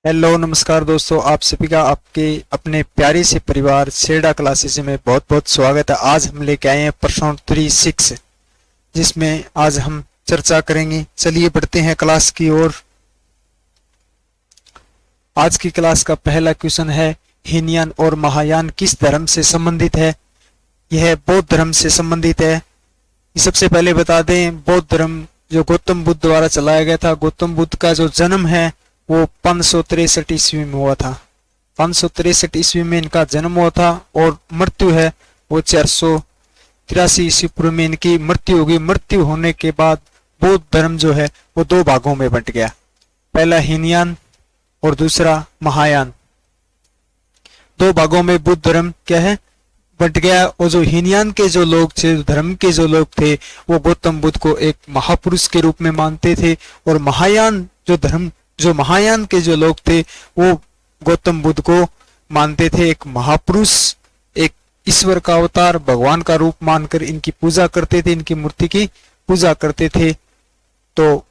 Hello नमस्कार दोस्तों, आप सभी का आपके अपने प्यारे से परिवार सेडा क्लासेस में बहुत बहुत स्वागत है। आज हम लेके आए हैं प्रश्नोत्तरी 6, जिसमें आज हम चर्चा करेंगे। चलिए बढ़ते हैं क्लास की ओर। आज की क्लास का पहला क्वेश्चन है, हीनयान और महायान किस धर्म से संबंधित है? यह बौद्ध धर्म से संबंधित है। सबसे पहले बता दें, बौद्ध धर्म जो गौतम बुद्ध द्वारा चलाया गया था, गौतम बुद्ध का जो जन्म है वो 563 ईस्वी में हुआ था। 563 ईस्वी में इनका जन्म हुआ था और मृत्यु है वो 483 ईस्वी पूर्व में इनकी मृत्यु होगी। मृत्यु होने के बाद बौद्ध धर्म जो है वो दो भागों में बंट गया, पहला हीनयान और दूसरा महायान। दो भागों में बुद्ध धर्म क्या है बंट गया। और जो हीनयान के जो लोग थे, धर्म के जो लोग थे, वो गौतम बुद्ध को एक महापुरुष के रूप में मानते थे। और महायान जो महायान के जो लोग थे वो गौतम बुद्ध को मानते थे एक महापुरुष, एक ईश्वर का अवतार, भगवान का रूप मानकर इनकी पूजा करते थे, इनकी मूर्ति की पूजा करते थे। तो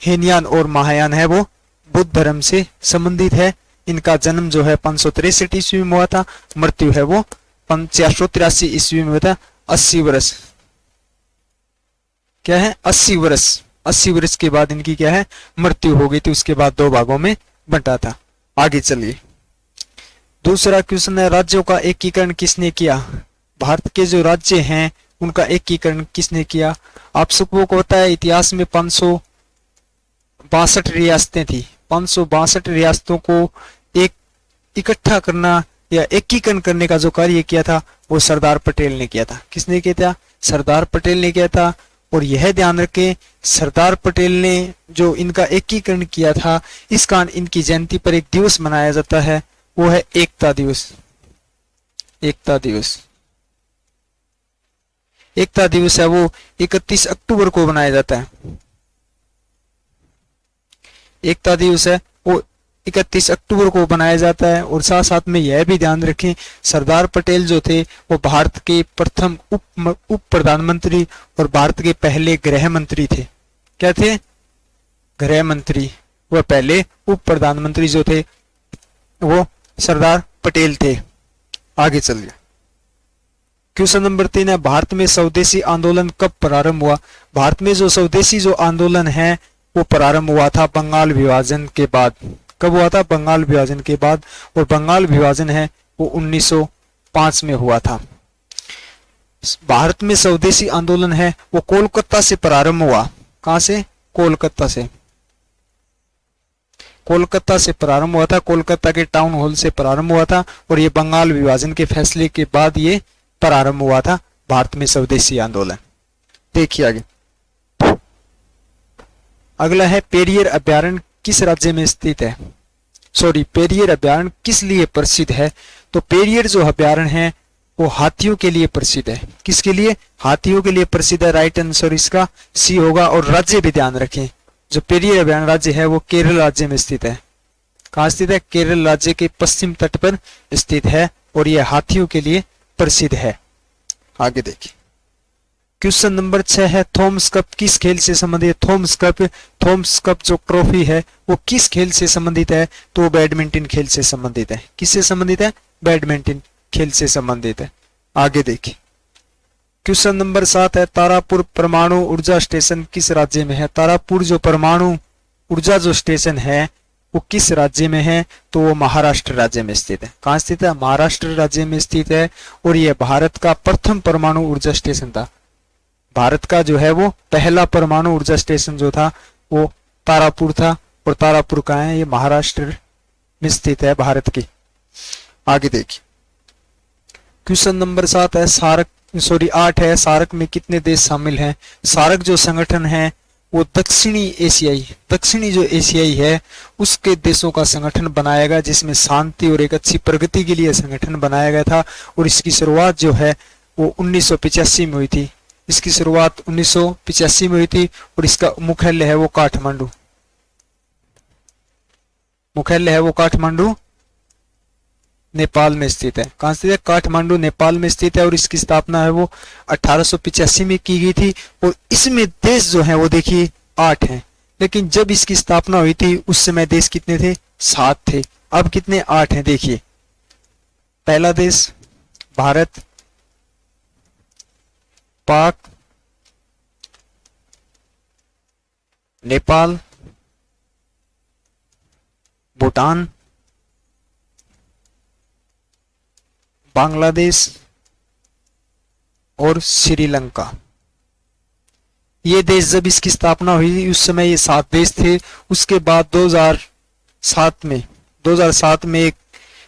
हीनयान और महायान है वो बुद्ध धर्म से संबंधित है। इनका जन्म जो है 563 ईस्वी में हुआ था, मृत्यु है वो 483 ईस्वी में हुआ था। 80 वर्ष क्या है 80 वर्ष के बाद इनकी क्या है मृत्यु हो गई थी। उसके बाद दो भागों में बंटा था। आगे चलिए, दूसरा क्वेश्चन है, राज्यों का एकीकरण किसने किया? भारत के जो राज्य हैं उनका एकीकरण किसने किया? आप सबको को पता है, इतिहास में 562 रियासतें थी। 562 रियासतों को एक इकट्ठा करना या एकीकरण करने का जो कार्य किया था वो सरदार पटेल ने किया था। किसने किया था? सरदार पटेल ने किया था। और यह ध्यान रखें, सरदार पटेल ने जो इनका एकीकरण किया था, इस कारण इनकी जयंती पर एक दिवस मनाया जाता है, वो है एकता दिवस। एकता दिवस है वो 31 अक्टूबर को मनाया जाता है। एकता दिवस है वो 31 अक्टूबर को बनाया जाता है। और साथ साथ में यह भी ध्यान रखें, सरदार पटेल जो थे वो भारत के प्रथम उप प्रधानमंत्री और भारत के पहले गृह मंत्री थे। क्या थे? गृह मंत्री। वह पहले उप प्रधानमंत्री जो थे वो सरदार पटेल थे। आगे चलिए, क्वेश्चन नंबर 3 है, भारत में स्वदेशी आंदोलन कब प्रारंभ हुआ? भारत में जो स्वदेशी जो आंदोलन है वो प्रारंभ हुआ था बंगाल विभाजन के बाद। कब हुआ था? बंगाल विभाजन के बाद। और बंगाल विभाजन है वो 1905 में हुआ था। भारत में स्वदेशी आंदोलन है वो कोलकाता से प्रारंभ हुआ। कहां से? कोलकाता से। कोलकाता से प्रारंभ हुआ था, कोलकाता के टाउन हॉल से प्रारंभ हुआ था। और ये बंगाल विभाजन के फैसले के बाद ये प्रारंभ हुआ था भारत में स्वदेशी आंदोलन। देखिए आगे, अगला है, पेरियर अभ्यारण्य किस राज्य में स्थित है? पेरियर अभ्यारण्य किस लिए प्रसिद्ध है? तो पेरियर जो अभ्यारण्य है वो हाथियों के लिए प्रसिद्ध है। किसके लिए? हाथियों के लिए प्रसिद्ध है। राइट आंसर इसका सी होगा। और राज्य भी ध्यान रखें, जो पेरियर अभ्यारण्य राज्य है वो केरल राज्य में स्थित है। कहाँ स्थित है? केरल राज्य के पश्चिम तट पर स्थित है और यह हाथियों के लिए प्रसिद्ध है। आगे देखिए, क्वेश्चन नंबर 6 है, थॉमस कप किस खेल से संबंधित है? थॉमस कप जो ट्रॉफी है वो किस खेल से संबंधित है? तो बैडमिंटन खेल से संबंधित है। किससे संबंधित है? बैडमिंटन खेल से संबंधित है। आगे देखिए, क्वेश्चन नंबर 7 है, तारापुर परमाणु ऊर्जा स्टेशन किस राज्य में है? तारापुर जो परमाणु ऊर्जा जो स्टेशन है वो किस राज्य में है? तो वो महाराष्ट्र राज्य में स्थित है। कहाँ स्थित है? महाराष्ट्र राज्य में स्थित है। और यह भारत का प्रथम परमाणु ऊर्जा स्टेशन था। भारत का जो है वो पहला परमाणु ऊर्जा स्टेशन जो था वो तारापुर था। और तारापुर कहाँ है? ये महाराष्ट्र में स्थित है, भारत की। आगे देखिए, क्वेश्चन नंबर 8 है, सार्क में कितने देश शामिल हैं? सार्क जो संगठन है वो दक्षिणी जो एशियाई है उसके देशों का संगठन बनाया गया, जिसमें शांति और एक अच्छी प्रगति के लिए संगठन बनाया गया था। और इसकी शुरुआत जो है वो 1985 में हुई थी। इसकी शुरुआत 1985 में हुई थी। और इसका मुख्यालय है वो काठमांडू। नेपाल में स्थित है। कहाँ स्थित है? काठमांडू नेपाल में स्थित है। और इसकी स्थापना है वो 1885 में की गई थी। और इसमें देश जो है वो देखिए 8 हैं। लेकिन जब इसकी स्थापना हुई थी उस समय देश कितने थे? 7 थे। अब कितने? 8 हैं। देखिए, पहला देश भारत, पाक, नेपाल, भूटान, बांग्लादेश और श्रीलंका। ये देश जब इसकी स्थापना हुई उस समय ये 7 देश थे। उसके बाद 2007 में एक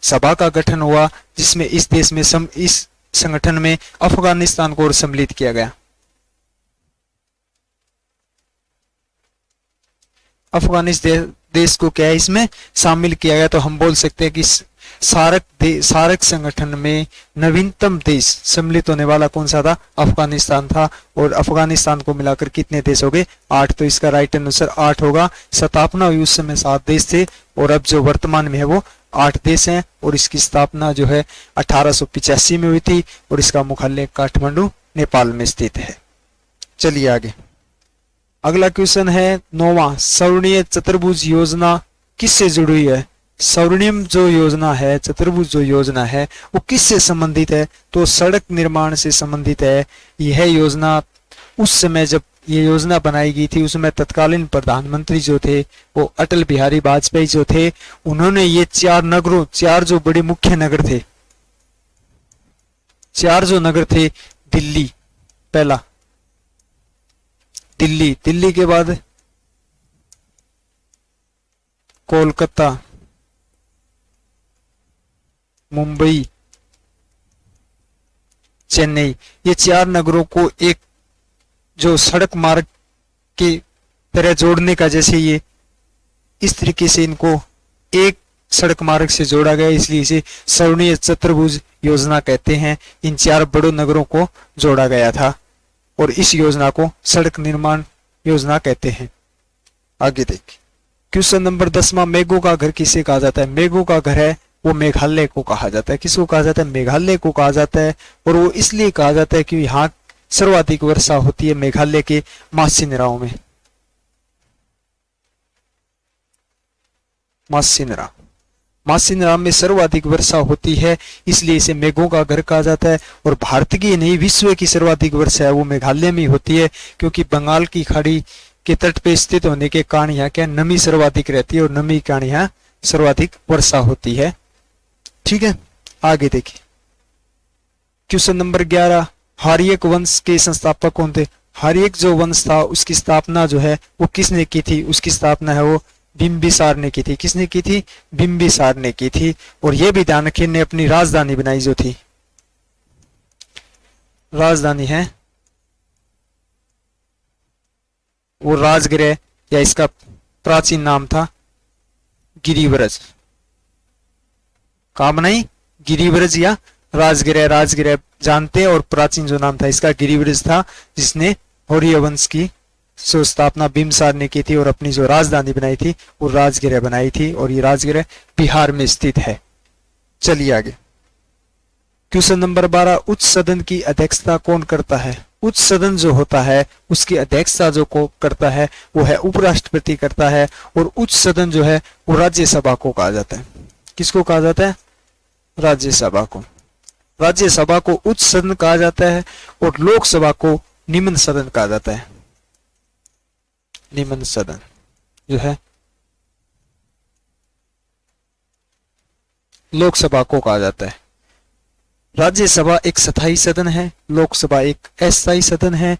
सभा का गठन हुआ जिसमें इस देश में इस संगठन में अफगानिस्तान को और सम्मिलित किया गया। अफगानिस्तान देश को क्या है इसमें शामिल किया गया। तो हम बोल सकते हैं कि सार्क संगठन में नवीनतम देश सम्मिलित होने वाला कौन सा था? अफगानिस्तान था। और अफगानिस्तान को मिलाकर कितने देश हो गए? 8। तो इसका राइट आंसर 8 होगा। स्थापना हुई उस समय 7 देश थे और अब जो वर्तमान में है वो 8 देश हैं। और इसकी स्थापना जो है 1885 में हुई थी और इसका मुख्यालय काठमांडू नेपाल में स्थित है। चलिए आगे, अगला क्वेश्चन है 9वां, स्वर्णीय चतुर्भुज योजना किससे जुड़ी हुई है? स्वर्णिम जो योजना है, चतुर्भुज जो योजना है वो किससे संबंधित है? तो सड़क निर्माण से संबंधित है। यह योजना उस समय जब ये योजना बनाई गई थी उसमें तत्कालीन प्रधानमंत्री जो थे वो अटल बिहारी वाजपेयी जो थे, उन्होंने ये 4 जो बड़े मुख्य नगर थे, 4 जो नगर थे, दिल्ली पहला, दिल्ली के बाद कोलकाता, मुंबई, चेन्नई, ये 4 नगरों को एक जो सड़क मार्ग के तरह जोड़ने का, जैसे ये इस तरीके से इनको एक सड़क मार्ग से जोड़ा गया, इसलिए इसे स्वर्णीय चतुर्भुज योजना कहते हैं। इन 4 बड़ों नगरों को जोड़ा गया था और इस योजना को सड़क निर्माण योजना कहते हैं। आगे देखिए, क्वेश्चन नंबर 10वां, मेघों का घर किसे कहा जाता है? मेघों का घर है वो मेघालय को कहा जाता है। किसको कहा जाता है? मेघालय को कहा जाता है। और वो इसलिए कहा जाता है कि यहाँ सर्वाधिक वर्षा होती है मेघालय के मासिनराओं में। मासिनराम में सर्वाधिक वर्षा होती है, इसलिए इसे मेघों का घर कहा जाता है। और भारत की नहीं, विश्व की सर्वाधिक वर्षा है वो मेघालय में होती है, क्योंकि बंगाल की खाड़ी के तट पे स्थित होने के कारण यहाँ क्या नमी सर्वाधिक रहती है और नमी के कारण यहाँ सर्वाधिक वर्षा होती है। ठीक है, आगे देखिए, क्वेश्चन नंबर 11, हार्यक वंश के संस्थापक कौन थे? हार्यक जो वंश था उसकी स्थापना जो है वो किसने की थी? उसकी स्थापना है वो बिंबिसार ने की थी। किसने की थी? बिंबिसार ने की थी। और यह भी ध्यान रखिए, ने अपनी राजधानी बनाई जो थी, राजधानी है वो राजगृह, या इसका प्राचीन नाम था गिरिव्रज। कहा बनाई? गिरिव्रज या राजगृह जानते हैं। और प्राचीन जो नाम था इसका गिरिव्रज था, जिसने हौर्य वंश की स्थापना बिंबिसार ने की थी और अपनी जो राजधानी बनाई थी वो राजगृह बनाई थी। और ये राजगृह बिहार में स्थित है। चलिए आगे, क्वेश्चन नंबर 12, उच्च सदन की अध्यक्षता कौन करता है? उच्च सदन जो होता है उसकी अध्यक्षता जो को करता है वो है उपराष्ट्रपति करता है। और उच्च सदन जो है वो राज्यसभा को कहा जाता है। किसको कहा जाता है? राज्यसभा को। राज्यसभा को उच्च सदन कहा जाता है और लोकसभा को निम्न सदन कहा जाता है। निम्न सदन जो है लोकसभा को कहा जाता है। राज्यसभा एक स्थायी सदन है, लोकसभा एक अस्थायी सदन है।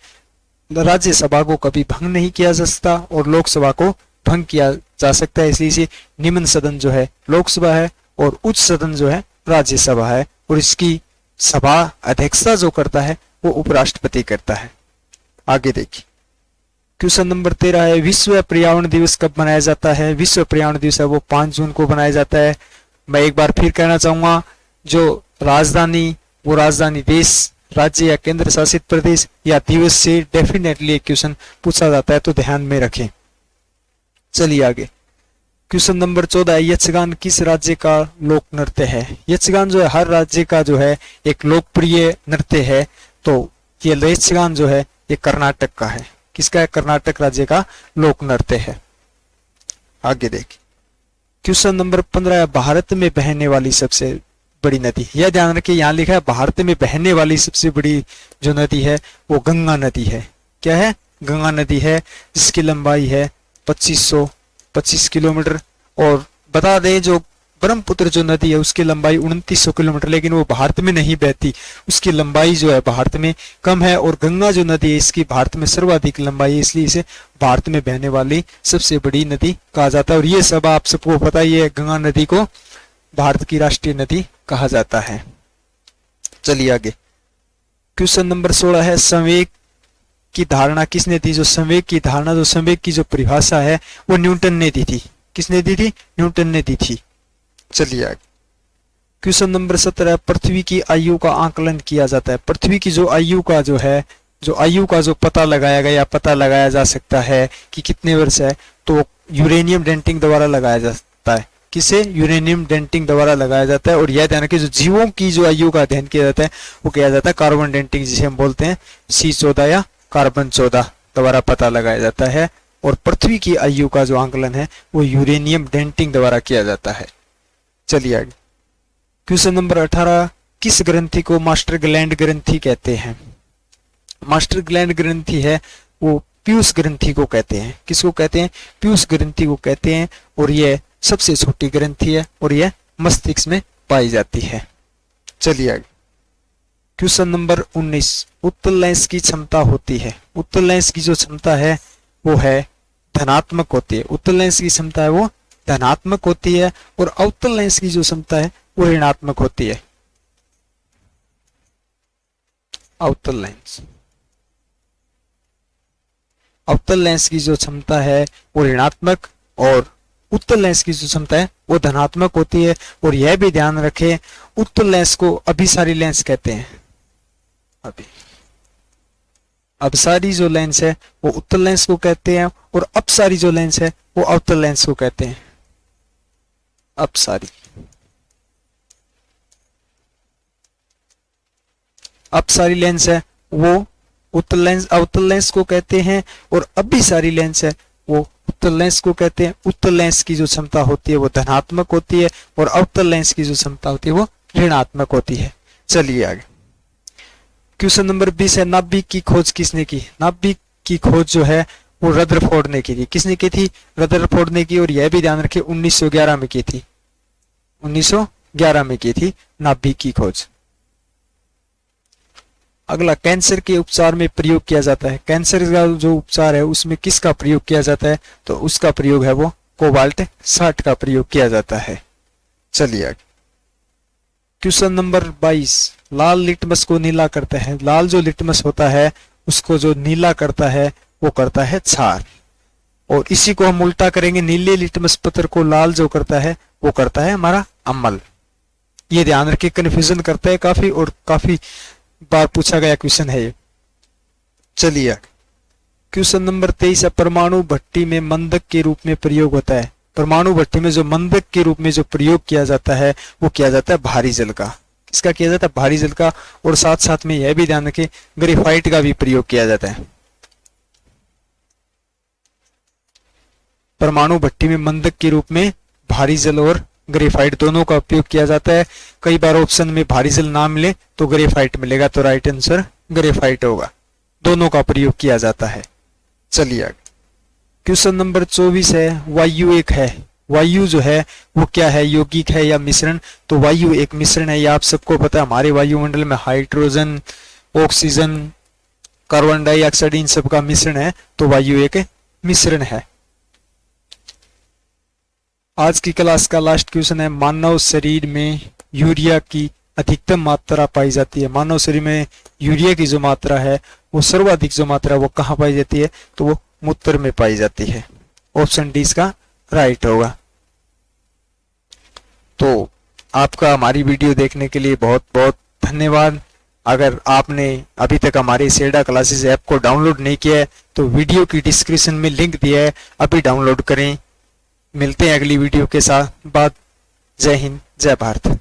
राज्यसभा को कभी भंग नहीं किया जा सकता और लोकसभा को भंग किया जा सकता है, इसलिए इसे निम्न सदन जो है लोकसभा है और उच्च सदन जो है राज्यसभा है। और इसकी सभा अध्यक्षता जो करता है वो उपराष्ट्रपति करता है। आगे देखिए, क्वेश्चन नंबर 13 है, विश्व पर्यावरण दिवस कब मनाया जाता है? विश्व पर्यावरण दिवस है वो 5 जून को मनाया जाता है। मैं एक बार फिर कहना चाहूंगा, जो राजधानी वो राजधानी देश, राज्य या केंद्र शासित प्रदेश या दिवस से डेफिनेटली एक क्वेश्चन पूछा जाता है, तो ध्यान में रखें। चलिए आगे, क्वेश्चन नंबर 14, यक्षगान किस राज्य का लोक नृत्य है? यक्षगान जो है हर राज्य का जो है एक लोकप्रिय नृत्य है। तो ये यक्षगान जो है ये कर्नाटक का है। किसका है? कर्नाटक राज्य का लोक नृत्य है। आगे देखिए क्वेश्चन नंबर 15 है, भारत में बहने वाली सबसे बड़ी नदी। यह ध्यान रखिए, यहाँ लिखा है भारत में बहने वाली सबसे बड़ी जो नदी है वो गंगा नदी है। क्या है? गंगा नदी है, जिसकी लंबाई है 2525 किलोमीटर। और बता दें जो ब्रह्मपुत्र जो नदी है उसकी लंबाई 2900 किलोमीटर, लेकिन वो भारत में नहीं बहती, उसकी लंबाई जो है भारत में कम है। और गंगा जो नदी है इसकी भारत में सर्वाधिक लंबाई है, इसलिए इसे भारत में बहने वाली सबसे बड़ी नदी कहा जाता है। और ये सब आप सबको पता ही है, गंगा नदी को भारत की राष्ट्रीय नदी कहा जाता है। चलिए आगे क्वेश्चन नंबर 16 है, संवेग की धारणा किसने दी? जो संवेग की धारणा, जो संवेग की जो परिभाषा है वो न्यूटन ने दी थी। किसने दी थी? न्यूटन ने दी थी। चलिए आगे क्वेश्चन नंबर 17, पृथ्वी की आयु का आकलन किया जाता है। पृथ्वी की जो आयु का जो है, जो आयु का जो पता लगाया गया, पता लगाया जा सकता है कि कितने वर्ष है, तो यूरेनियम डेटिंग द्वारा लगाया जाता है। किसे? यूरेनियम डेटिंग द्वारा लगाया जाता है। और यह ध्यान रखिए, जो जीवों की जो आयु का अध्ययन किया जाता है वो किया जाता है कार्बन डेटिंग, जिसे हम बोलते हैं C14 या कार्बन 14 द्वारा पता लगाया जाता है। और पृथ्वी की आयु का जो आकलन है वो यूरेनियम डेटिंग द्वारा किया जाता है। चलिए आगे क्वेश्चन नंबर 18, किस ग्रंथि को मास्टर ग्लैंड ग्रंथि कहते हैं? मास्टर ग्लैंड ग्रंथि है वो पीयूष ग्रंथि को कहते हैं। किसको कहते हैं? पीयूष ग्रंथि को कहते हैं। और यह सबसे छोटी ग्रंथि है और यह मस्तिष्क में पाई जाती है। चलिए आगे क्वेश्चन नंबर 19, उत्तल लेंस की क्षमता होती है। उत्तल लेंस की जो क्षमता है वो है धनात्मक होती है। उत्तल लेंस की क्षमता है वो धनात्मक होती है। और अवतल लेंस की जो क्षमता है वो ऋणात्मक होती है। अवतल लेंस, अवतल लेंस की जो क्षमता है वो ऋणात्मक और उत्तल लेंस की जो क्षमता है वो धनात्मक होती है। और यह भी ध्यान रखें, उत्तल लेंस को अभिसारी लेंस कहते हैं। अपसारी जो लेंस है वो उत्तल लेंस को कहते हैं और अपसारी जो लेंस है वो अवतल लेंस को कहते हैं। अपसारी, अपसारी लेंस है वो उत्तल लेंस, अवतल लेंस को कहते हैं। और अभिसारी लेंस है वो उत्तल लेंस को कहते हैं। उत्तल लेंस की जो क्षमता होती है वो धनात्मक होती है और अवतल लेंस की जो क्षमता होती है वो ऋणात्मक होती है। चलिए आगे क्वेश्चन नंबर 20 है, नाभिक की खोज किसने की? नाभिक की खोज जो है वो रदरफोर्ड ने की थी। किसने की थी? रदरफोर्ड ने की। और यह भी ध्यान रखिए 1911 में की थी। 1911 में की थी नाभिक की खोज। अगला, कैंसर के उपचार में प्रयोग किया जाता है। कैंसर का जो उपचार है उसमें किसका प्रयोग किया जाता है? तो उसका प्रयोग है वो कोबाल्ट 60 का प्रयोग किया जाता है। चलिए आगे क्वेश्चन नंबर 22, लाल लिटमस को नीला करता है। लाल जो लिटमस होता है उसको जो नीला करता है वो करता है क्षार। और इसी को हम उल्टा करेंगे, नीले लिटमस पत्र को लाल जो करता है वो करता है हमारा अम्ल। ये ध्यान रखिए, कन्फ्यूजन करता है काफी और काफी बार पूछा गया क्वेश्चन है ये। चलिए क्वेश्चन नंबर 23 है, परमाणु भट्टी में मंदक के रूप में प्रयोग होता है। परमाणु भट्टी में जो मंदक के रूप में जो प्रयोग किया जाता है वो किया जाता है भारी जल का। किसका किया जाता है? भारी जल का। और साथ साथ में यह भी ध्यान रखें, ग्रेफाइट का भी प्रयोग किया जाता है। परमाणु भट्टी में मंदक के रूप में भारी जल और ग्रेफाइट दोनों का उपयोग किया जाता है। कई बार ऑप्शन में भारी जल ना मिले तो ग्रेफाइट मिलेगा, तो राइट आंसर ग्रेफाइट होगा। दोनों का प्रयोग किया जाता है। चलिए आगे क्वेश्चन नंबर 24 है, वायु एक है। वायु जो है वो क्या है? यौगिक है या मिश्रण? तो वायु एक मिश्रण है। ये आप सबको पता है, हमारे वायुमंडल में hydrogen, oxygen, carbon dioxide in सब का मिश्रण है, तो वायु एक मिश्रण है। आज की क्लास का लास्ट क्वेश्चन है, मानव शरीर में यूरिया की अधिकतम मात्रा पाई जाती है। मानव शरीर में यूरिया की जो मात्रा है वो सर्वाधिक जो मात्रा है वो कहाँ पाई जाती है? तो वो मूत्र में पाई जाती है। ऑप्शन डी इसका राइट होगा। तो आपका हमारी वीडियो देखने के लिए बहुत बहुत धन्यवाद। अगर आपने अभी तक हमारे सेडा क्लासेस ऐप को डाउनलोड नहीं किया है तो वीडियो की डिस्क्रिप्शन में लिंक दिया है, अभी डाउनलोड करें। मिलते हैं अगली वीडियो के साथ। जय हिंद, जय भारत।